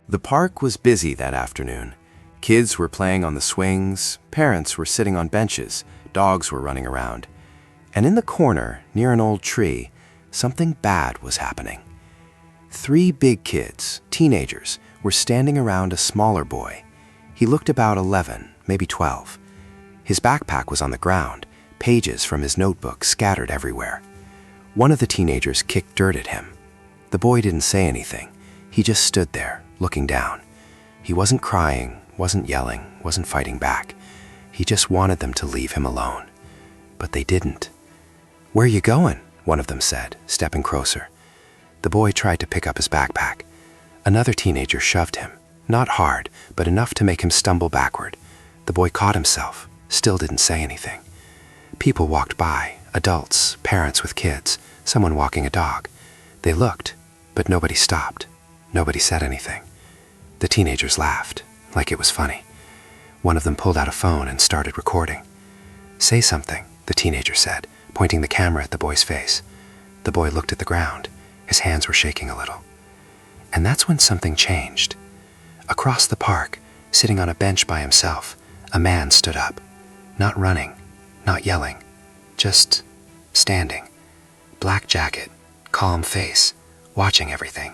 The park was busy that afternoon. Kids were playing on the swings, parents were sitting on benches, dogs were running around. And in the corner, near an old tree, something bad was happening. 3 big kids, teenagers, were standing around a smaller boy. He looked about 11, maybe 12. His backpack was on the ground, pages from his notebook scattered everywhere. One of the teenagers kicked dirt at him. The boy didn't say anything. He just stood there, looking down. He wasn't crying, wasn't yelling, wasn't fighting back. He just wanted them to leave him alone. But they didn't. "Where are you going?" one of them said, stepping closer. The boy tried to pick up his backpack. Another teenager shoved him, not hard, but enough to make him stumble backward. The boy caught himself, still didn't say anything. People walked by, adults, parents with kids, someone walking a dog. They looked, but nobody stopped. Nobody said anything. The teenagers laughed, like it was funny. One of them pulled out a phone and started recording. "Say something," the teenager said, pointing the camera at the boy's face. The boy looked at the ground. His hands were shaking a little. And that's when something changed. Across the park, sitting on a bench by himself, a man stood up. Not running, not yelling, just standing. Black jacket, calm face, watching everything.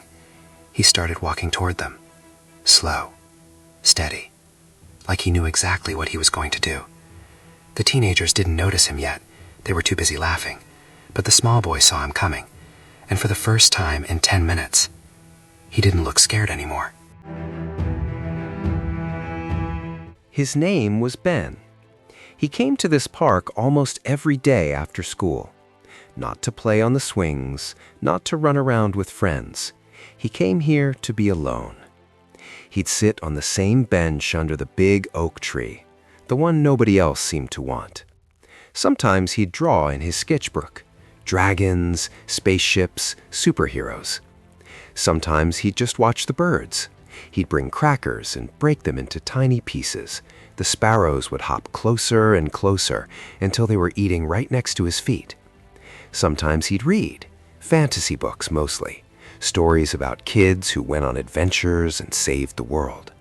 He started walking toward them. Slow, steady, like he knew exactly what he was going to do. The teenagers didn't notice him yet. They were too busy laughing. But the small boy saw him coming. And for the first time in 10 minutes, he didn't look scared anymore. His name was Ben. He came to this park almost every day after school. Not to play on the swings, not to run around with friends. He came here to be alone. He'd sit on the same bench under the big oak tree, the one nobody else seemed to want. Sometimes he'd draw in his sketchbook, dragons, spaceships, superheroes. Sometimes he'd just watch the birds. He'd bring crackers and break them into tiny pieces. The sparrows would hop closer and closer until they were eating right next to his feet. Sometimes he'd read, fantasy books mostly, stories about kids who went on adventures and saved the world.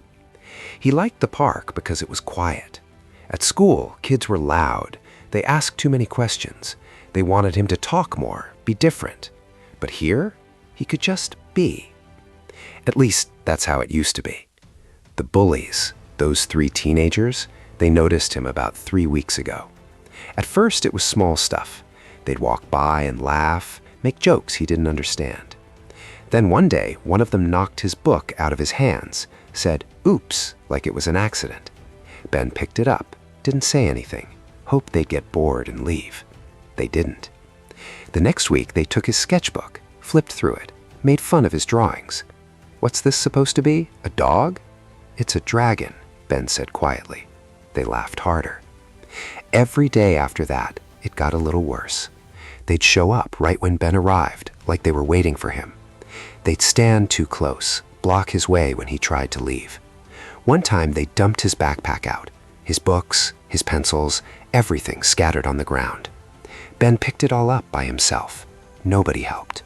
He liked the park because it was quiet. At school, kids were loud. They asked too many questions. They wanted him to talk more, be different. But here, he could just be. At least, that's how it used to be. The Bullies, those 3 teenagers, they noticed him about 3 weeks ago. At first, it was small stuff. They'd walk by and laugh, make jokes he didn't understand. Then one day, one of them knocked his book out of his hands, said, "Oops," like it was an accident. Ben picked it up, didn't say anything, hoped they'd get bored and leave. They didn't. The next week, they took his sketchbook, flipped through it, made fun of his drawings. "What's this supposed to be? A dog?" "It's a dragon," Ben said quietly. They laughed harder. Every day after that, it got a little worse. They'd show up right when Ben arrived, like they were waiting for him. They'd stand too close, block his way when he tried to leave. One time, they dumped his backpack out, his books, his pencils, everything scattered on the ground. Ben picked it all up by himself. Nobody helped.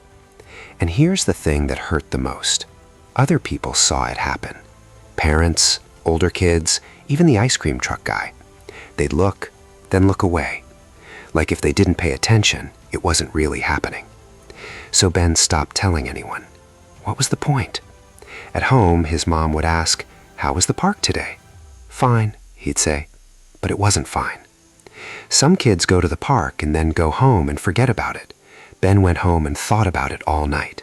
And here's the thing that hurt the most. Other people saw it happen. Parents, older kids, even the ice cream truck guy. They'd look, then look away. Like if they didn't pay attention, it wasn't really happening. So Ben stopped telling anyone. What was the point? At home, his mom would ask, "How was the park today?" "Fine," he'd say. But it wasn't fine. Some kids go to the park and then go home and forget about it. Ben went home and thought about it all night.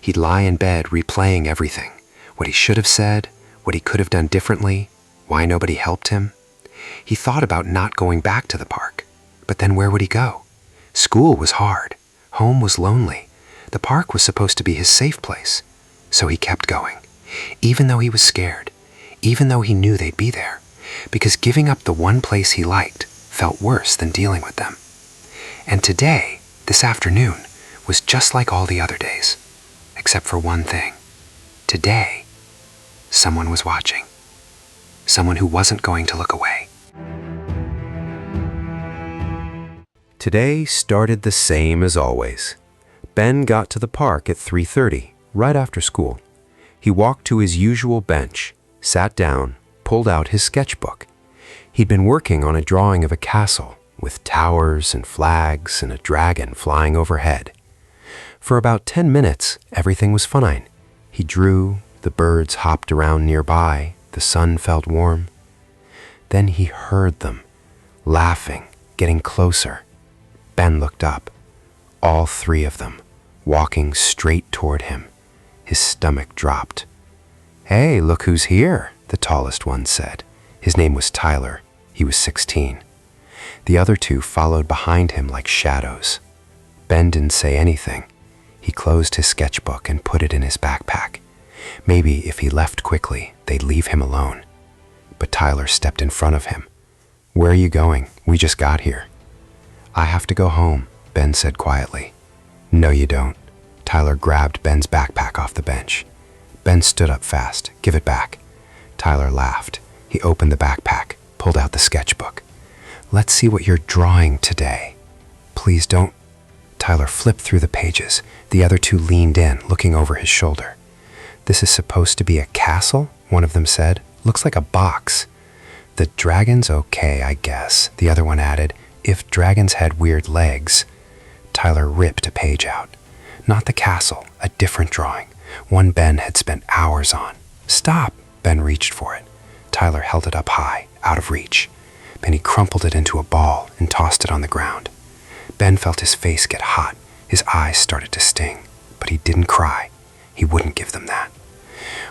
He'd lie in bed replaying everything. What he should have said, what he could have done differently, why nobody helped him. He thought about not going back to the park. But then where would he go? School was hard. Home was lonely. The park was supposed to be his safe place. So he kept going, even though he was scared, even though he knew they'd be there, because giving up the one place he liked felt worse than dealing with them. And today, this afternoon, was just like all the other days, except for one thing. Today, someone was watching. Someone who wasn't going to look away. Today started the same as always. Ben got to the park at 3:30, right after school. He walked to his usual bench, sat down, pulled out his sketchbook. He'd been working on a drawing of a castle with towers and flags and a dragon flying overhead. For about 10 minutes, everything was fine. He drew, the birds hopped around nearby, the sun felt warm. Then he heard them, laughing, getting closer. Ben looked up. All 3 of them, walking straight toward him. His stomach dropped. "Hey, look who's here," the tallest one said. His name was Tyler. He was 16. The other 2 followed behind him like shadows. Ben didn't say anything. He closed his sketchbook and put it in his backpack. Maybe if he left quickly, they'd leave him alone. But Tyler stepped in front of him. "Where are you going? We just got here." "I have to go home," Ben said quietly. "No, you don't." Tyler grabbed Ben's backpack off the bench. Ben stood up fast. "Give it back." Tyler laughed. He opened the backpack, pulled out the sketchbook. "Let's see what you're drawing today." "Please don't." Tyler flipped through the pages. The other 2 leaned in, looking over his shoulder. "This is supposed to be a castle?" one of them said. "Looks like a box." "The dragon's okay, I guess," the other one added. "If dragons had weird legs." Tyler ripped a page out. Not the castle, a different drawing, one Ben had spent hours on. "Stop!" Ben reached for it. Tyler held it up high, out of reach. Then he crumpled it into a ball and tossed it on the ground. Ben felt his face get hot. His eyes started to sting. But he didn't cry. He wouldn't give them that.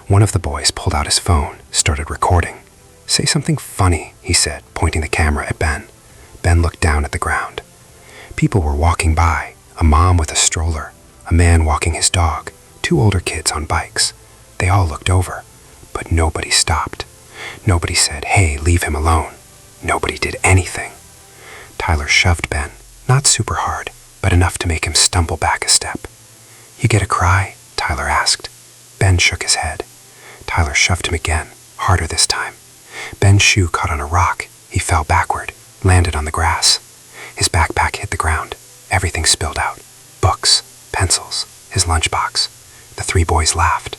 One of the boys pulled out his phone, started recording. "Say something funny," he said, pointing the camera at Ben. Ben looked down at the ground. People were walking by, a mom with a stroller, a man walking his dog, 2 older kids on bikes. They all looked over, but nobody stopped. Nobody said, "Hey, leave him alone." Nobody did anything. Tyler shoved Ben, not super hard, but enough to make him stumble back a step. "You get a cry?" Tyler asked. Ben shook his head. Tyler shoved him again, harder this time. Ben's shoe caught on a rock. He fell backward, landed on the grass. His backpack hit the ground. Everything spilled out. Books, pencils, his lunchbox. The 3 boys laughed.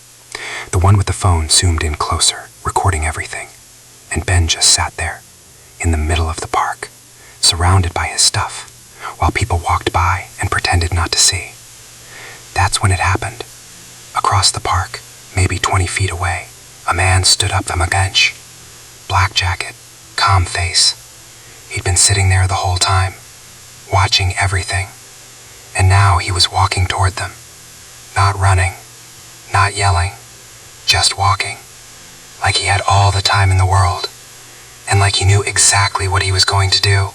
The one with the phone zoomed in closer, recording everything. And Ben just sat there, in the middle of the park, surrounded by his stuff, while people walked by and pretended not to see. That's when it happened. Across the park, maybe 20 feet away, a man stood up from a bench. Black jacket, calm face. He'd been sitting there the whole time, watching everything. And now he was walking toward them. Not running, not yelling, just walking. Like he had all the time in the world. And like he knew exactly what he was going to do.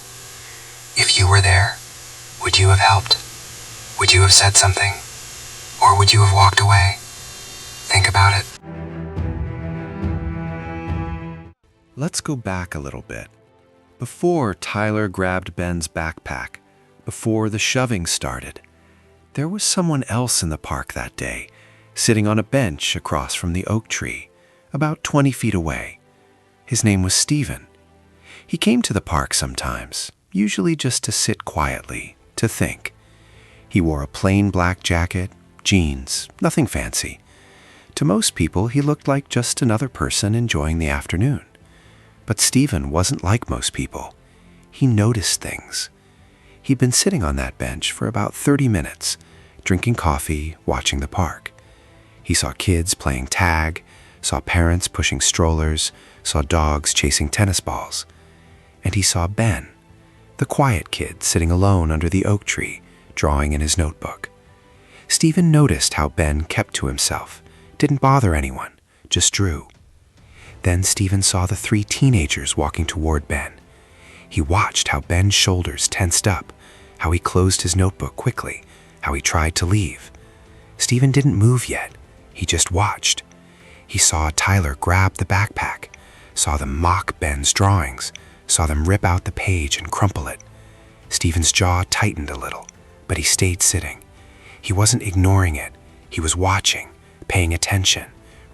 If you were there, would you have helped? Would you have said something? Or would you have walked away? Think about it. Let's go back a little bit. Before Tyler grabbed Ben's backpack, before the shoving started, there was someone else in the park that day, sitting on a bench across from the oak tree, about 20 feet away. His name was Steven. He came to the park sometimes, usually just to sit quietly, to think. He wore a plain black jacket, jeans, nothing fancy. To most people, he looked like just another person enjoying the afternoon. But Steven wasn't like most people. He noticed things. He'd been sitting on that bench for about 30 minutes, drinking coffee, watching the park. He saw kids playing tag, saw parents pushing strollers, saw dogs chasing tennis balls. And he saw Ben, the quiet kid sitting alone under the oak tree, drawing in his notebook. Steven noticed how Ben kept to himself, didn't bother anyone, just drew. Then Steven saw the 3 teenagers walking toward Ben. He watched how Ben's shoulders tensed up, how he closed his notebook quickly, how he tried to leave. Steven didn't move yet. He just watched. He saw Tyler grab the backpack, saw them mock Ben's drawings, saw them rip out the page and crumple it. Steven's jaw tightened a little, but he stayed sitting. He wasn't ignoring it. He was watching, paying attention,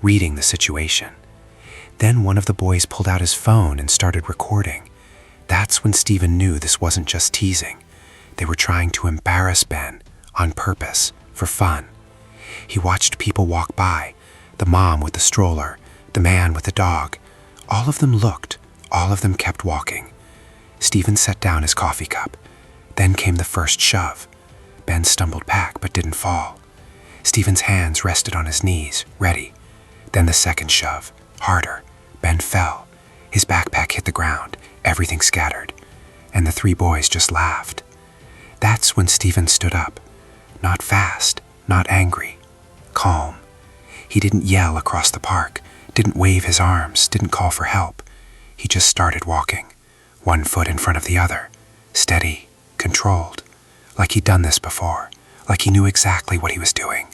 reading the situation. Then one of the boys pulled out his phone and started recording. That's when Steven knew this wasn't just teasing. They were trying to embarrass Ben, on purpose, for fun. He watched people walk by, The mom with the stroller, the man with the dog. All of them looked, all of them kept walking. Steven set down his coffee cup. Then came the first shove. Ben stumbled back but didn't fall. Steven's hands rested on his knees, ready. Then the second shove, harder. Ben fell. His backpack hit the ground, everything scattered. And the three boys just laughed. That's when Steven stood up. Not fast, not angry. Calm. He didn't yell across the park, didn't wave his arms, didn't call for help. He just started walking, one foot in front of the other, steady, controlled, like he'd done this before, like he knew exactly what he was doing.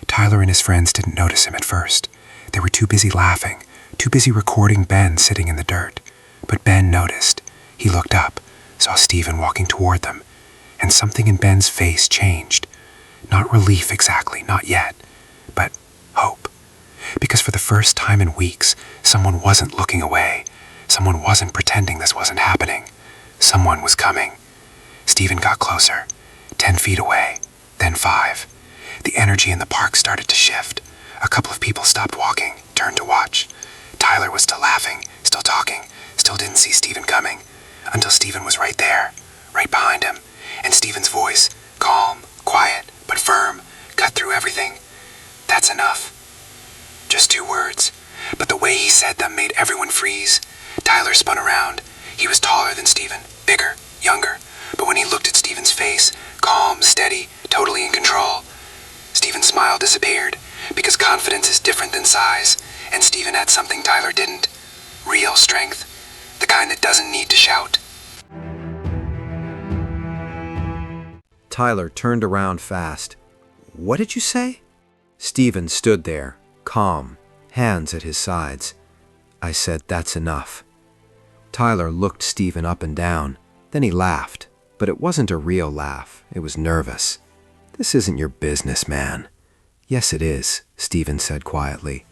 Tyler and his friends didn't notice him at first. They were too busy laughing, too busy recording Ben sitting in the dirt. But Ben noticed. He looked up, saw Steven walking toward them, and something in Ben's face changed. Not relief exactly, not yet, but hope. Because for the first time in weeks, someone wasn't looking away. Someone wasn't pretending this wasn't happening. Someone was coming. Steven got closer, 10 feet away, then 5. The energy in the park started to shift. A couple of people stopped walking, turned to watch. Tyler was still laughing, still talking, still didn't see Steven coming, until Steven was right there, right behind him, and Steven's voice, calm, quiet, but firm, cut through everything. That's enough. Just 2 words, but the way he said them made everyone freeze. Tyler spun around. He was taller than Steven, bigger, younger, but when he looked at Steven's face, calm, steady, totally in control, Steven's smile disappeared, because confidence is different than size, and Steven had something Tyler didn't. Real strength, the kind that doesn't need to shout. Tyler turned around fast. "What did you say?" Steven stood there, calm, hands at his sides. I said, "That's enough." Tyler looked Steven up and down. Then he laughed, but it wasn't a real laugh. It was nervous. "This isn't your business, man." "Yes, it is," Steven said quietly.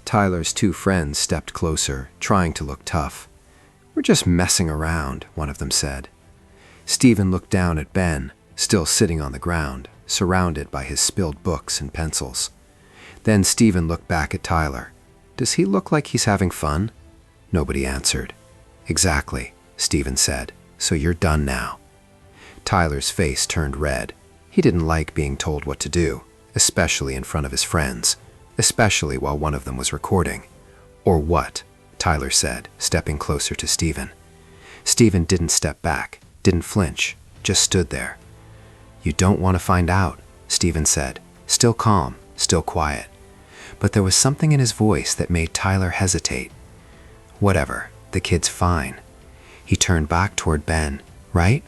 Tyler's 2 friends stepped closer, trying to look tough. "We're just messing around," one of them said. Steven looked down at Ben, still sitting on the ground, surrounded by his spilled books and pencils. Then Steven looked back at Tyler. "Does he look like he's having fun?" Nobody answered. "Exactly," Steven said. "So you're done now." Tyler's face turned red. He didn't like being told what to do, especially in front of his friends, especially while one of them was recording. "Or what?" Tyler said, stepping closer to Steven. Steven didn't step back, didn't flinch, just stood there. "You don't want to find out," Steven said, still calm, still quiet. But there was something in his voice that made Tyler hesitate. "Whatever, the kid's fine." He turned back toward Ben. "Right?"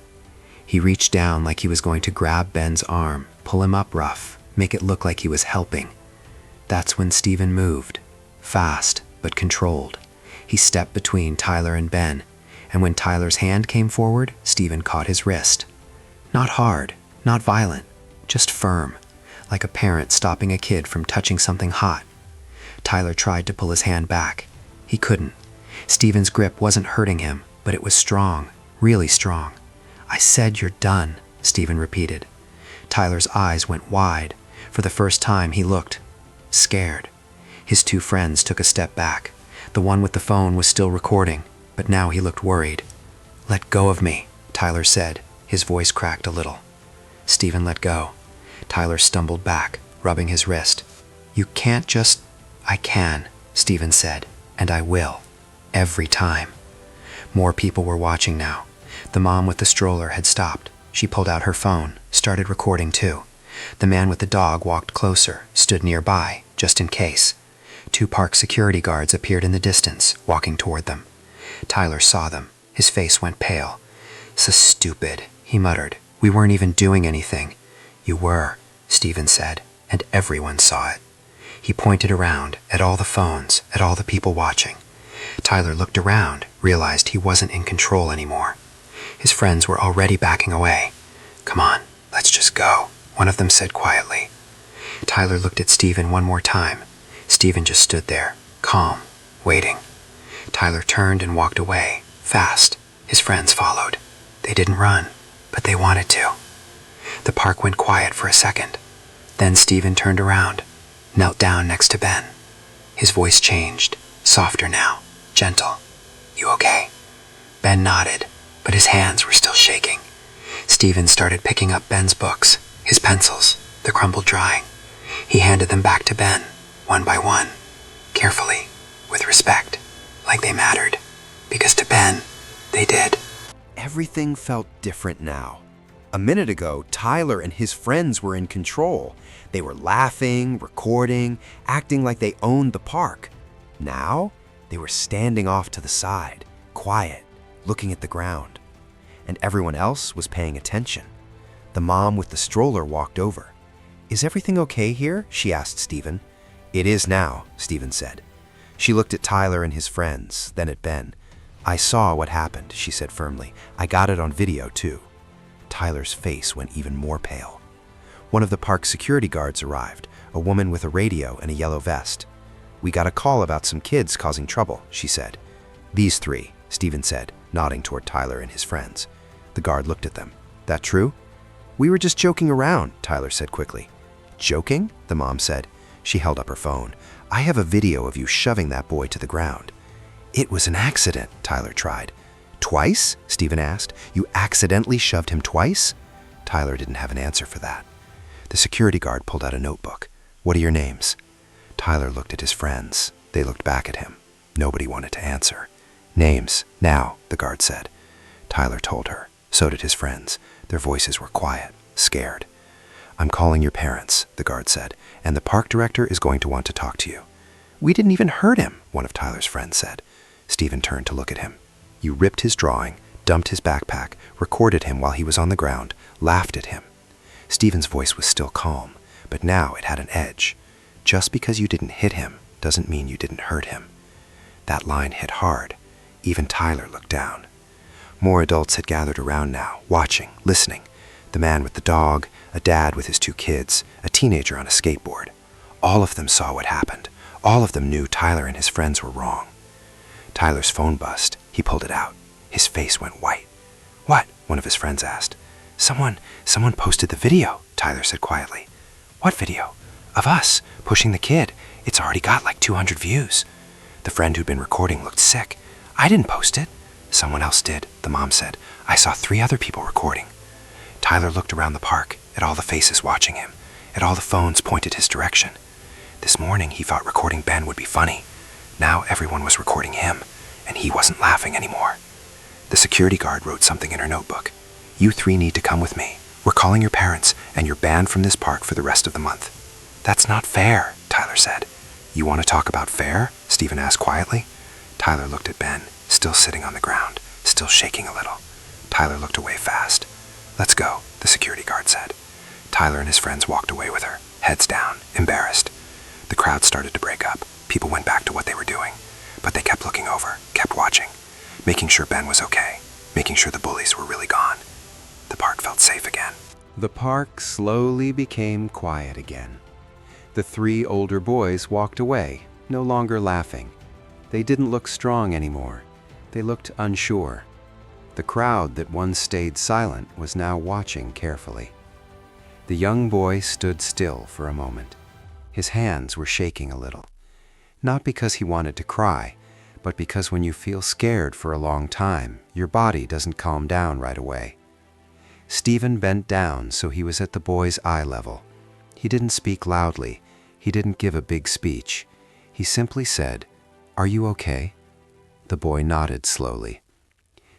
He reached down like he was going to grab Ben's arm, pull him up rough, make it look like he was helping. That's when Steven moved, fast but controlled. He stepped between Tyler and Ben, and when Tyler's hand came forward, Steven caught his wrist. Not hard, not violent, just firm, like a parent stopping a kid from touching something hot. Tyler tried to pull his hand back. He couldn't. Steven's grip wasn't hurting him, but it was strong, really strong. "I said you're done," Steven repeated. Tyler's eyes went wide. For the first time he looked scared. His 2 friends took a step back. The one with the phone was still recording, but now he looked worried. "Let go of me," Tyler said. His voice cracked a little. Steven let go. Tyler stumbled back, rubbing his wrist. "You can't just—" "I can," Steven said, "and I will. Every time." More people were watching now. The mom with the stroller had stopped. She pulled out her phone, started recording too. The man with the dog walked closer, stood nearby, just in case. 2 park security guards appeared in the distance, walking toward them. Tyler saw them. His face went pale. "So stupid," he muttered. "We weren't even doing anything." "You were," Steven said, and everyone saw it. He pointed around, at all the phones, at all the people watching. Tyler looked around, realized he wasn't in control anymore. His friends were already backing away. "Come on, let's just go," one of them said quietly. Tyler looked at Steven one more time. Steven just stood there, calm, waiting. Tyler turned and walked away, fast. His friends followed. They didn't run, but they wanted to. The park went quiet for a second. Then Steven turned around. knelt down next to Ben. His voice changed, softer now, gentle. "You okay?" Ben nodded, but his hands were still shaking. Steven started picking up Ben's books, his pencils, the crumpled drawing. He handed them back to Ben, one by one, carefully, with respect, like they mattered, because to Ben, they did. Everything felt different now. A minute ago, Tyler and his friends were in control. They were laughing, recording, acting like they owned the park. Now, they were standing off to the side, quiet, looking at the ground. And everyone else was paying attention. The mom with the stroller walked over. "Is everything okay here?" she asked Steven. "It is now," Steven said. She looked at Tyler and his friends, then at Ben. "I saw what happened," she said firmly. "I got it on video, too." Tyler's face went even more pale. One of the park's security guards arrived, a woman with a radio and a yellow vest. "We got a call about some kids causing trouble," she said. "These three," Steven said, nodding toward Tyler and his friends. The guard looked at them. "That true?" "We were just joking around," Tyler said quickly. "Joking?" the mom said. She held up her phone. "I have a video of you shoving that boy to the ground." "It was an accident," Tyler tried. "Twice?" Steven asked. "You accidentally shoved him twice?" Tyler didn't have an answer for that. The security guard pulled out a notebook. "What are your names?" Tyler looked at his friends. They looked back at him. Nobody wanted to answer. "Names, now," the guard said. Tyler told her. So did his friends. Their voices were quiet, scared. "I'm calling your parents," the guard said, "and the park director is going to want to talk to you." "We didn't even hurt him," one of Tyler's friends said. Steven turned to look at him. "You ripped his drawing, dumped his backpack, recorded him while he was on the ground, laughed at him." Steven's voice was still calm, but now it had an edge. "Just because you didn't hit him doesn't mean you didn't hurt him." That line hit hard. Even Tyler looked down. More adults had gathered around now, watching, listening. The man with the dog, a dad with his two kids, a teenager on a skateboard. All of them saw what happened. All of them knew Tyler and his friends were wrong. Tyler's phone buzzed. He pulled it out. His face went white. "What?" one of his friends asked. Someone posted the video," Tyler said quietly. "What video?" "Of us, pushing the kid. It's already got like 200 views." The friend who'd been recording looked sick. "I didn't post it." "Someone else did," the mom said. "I saw 3 other people recording." Tyler looked around the park, at all the faces watching him, at all the phones pointed his direction. This morning he thought recording Ben would be funny. Now everyone was recording him, and he wasn't laughing anymore. The security guard wrote something in her notebook. "You 3 need to come with me. We're calling your parents, and you're banned from this park for the rest of the month." "That's not fair," Tyler said. "You want to talk about fair?" Steven asked quietly. Tyler looked at Ben, still sitting on the ground, still shaking a little. Tyler looked away fast. "Let's go," the security guard said. Tyler and his friends walked away with her, heads down, embarrassed. The crowd started to break up. People went back to what they were doing. But they kept looking over, kept watching, making sure Ben was okay, making sure the bullies were really gone. The park felt safe again. The park slowly became quiet again. The 3 older boys walked away, no longer laughing. They didn't look strong anymore. They looked unsure. The crowd that once stayed silent was now watching carefully. The young boy stood still for a moment. His hands were shaking a little. Not because he wanted to cry, but because when you feel scared for a long time, your body doesn't calm down right away. Steven bent down so he was at the boy's eye level. He didn't speak loudly. He didn't give a big speech. He simply said, "Are you okay?" The boy nodded slowly.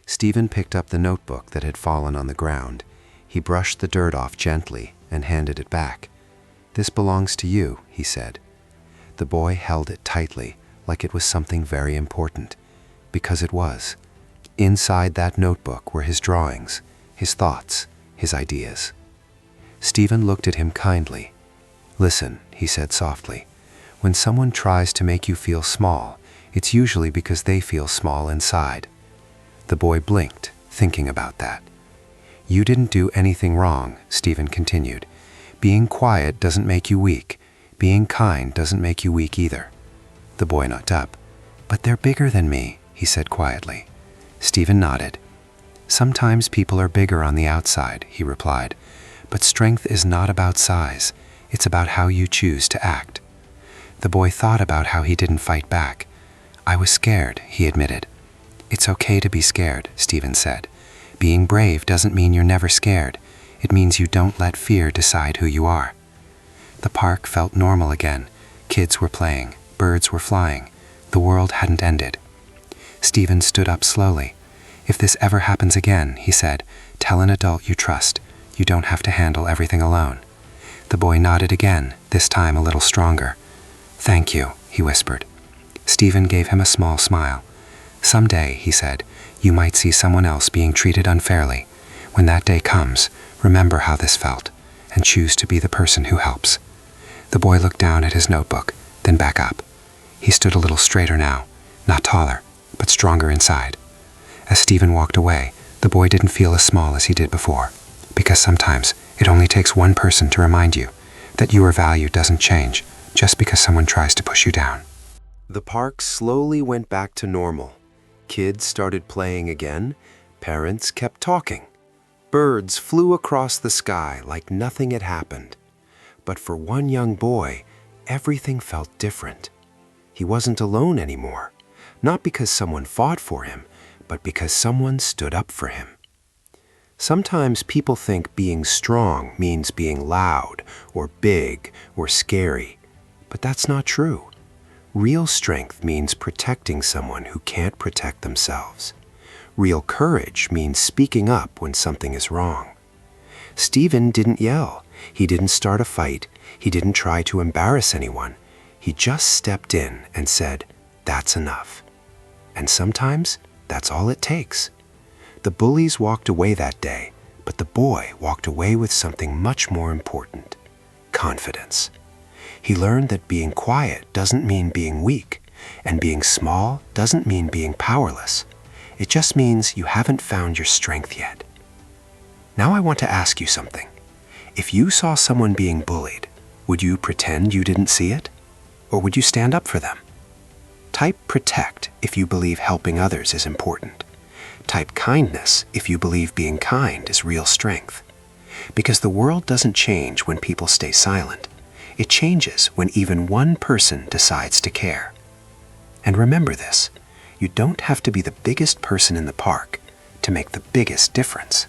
Steven picked up the notebook that had fallen on the ground. He brushed the dirt off gently and handed it back. "This belongs to you," he said. The boy held it tightly, like it was something very important, because it was. Inside that notebook were his drawings, his thoughts, his ideas. Steven looked at him kindly. "Listen," he said softly. "When someone tries to make you feel small, it's usually because they feel small inside." The boy blinked, thinking about that. "You didn't do anything wrong," Steven continued. "Being quiet doesn't make you weak. Being kind doesn't make you weak either." The boy looked up. "But they're bigger than me," he said quietly. Steven nodded. "Sometimes people are bigger on the outside," he replied. "But strength is not about size. It's about how you choose to act." The boy thought about how he didn't fight back. "I was scared," he admitted. "It's okay to be scared," Steven said. "Being brave doesn't mean you're never scared. It means you don't let fear decide who you are." The park felt normal again. Kids were playing. Birds were flying. The world hadn't ended. Steven stood up slowly. "If this ever happens again," he said, "tell an adult you trust. You don't have to handle everything alone." The boy nodded again, this time a little stronger. "Thank you," he whispered. Steven gave him a small smile. "Someday," he said, "you might see someone else being treated unfairly. When that day comes, remember how this felt, and choose to be the person who helps." The boy looked down at his notebook, then back up. He stood a little straighter now, not taller, but stronger inside. As Steven walked away, the boy didn't feel as small as he did before, because sometimes it only takes one person to remind you that your value doesn't change just because someone tries to push you down. The park slowly went back to normal. Kids started playing again. Parents kept talking. Birds flew across the sky like nothing had happened. But for one young boy, everything felt different. He wasn't alone anymore, not because someone fought for him, but because someone stood up for him. Sometimes people think being strong means being loud or big or scary, but that's not true. Real strength means protecting someone who can't protect themselves. Real courage means speaking up when something is wrong. Steven didn't yell. He didn't start a fight. He didn't try to embarrass anyone. He just stepped in and said, "That's enough." And sometimes that's all it takes. The bullies walked away that day, but the boy walked away with something much more important: confidence. He learned that being quiet doesn't mean being weak, and being small doesn't mean being powerless. It just means you haven't found your strength yet. Now I want to ask you something. If you saw someone being bullied, would you pretend you didn't see it? Or would you stand up for them? Type protect if you believe helping others is important. Type kindness if you believe being kind is real strength. Because the world doesn't change when people stay silent. It changes when even one person decides to care. And remember this, you don't have to be the biggest person in the park to make the biggest difference.